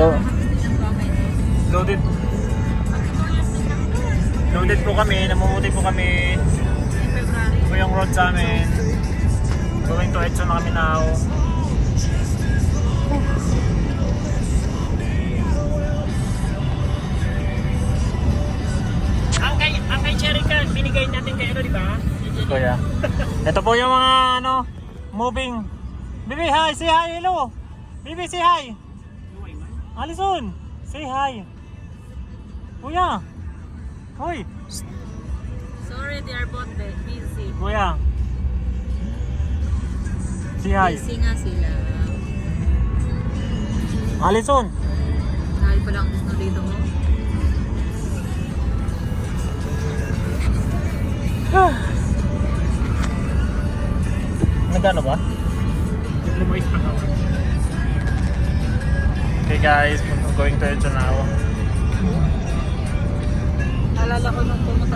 Loaded. Loaded po kami, namumuti po kami. Ito yung road sa amin. Going to Edson na kami now. Ang kay Cherry Can, binigay natin kay ano, di ba? Kuya. Ito po yung mga ano, moving. Bibi, hi! Say hi! Hello! Bibi, say hi! Alison! Say hi! Kuya! Hoy! Sorry, they are both busy. Kuya! Say hi! Busy nga sila. Alison! Dahil pa lang gusto dito mo. Nagano ba? Okay guys, going to Edson now. Alala ko nung pumunta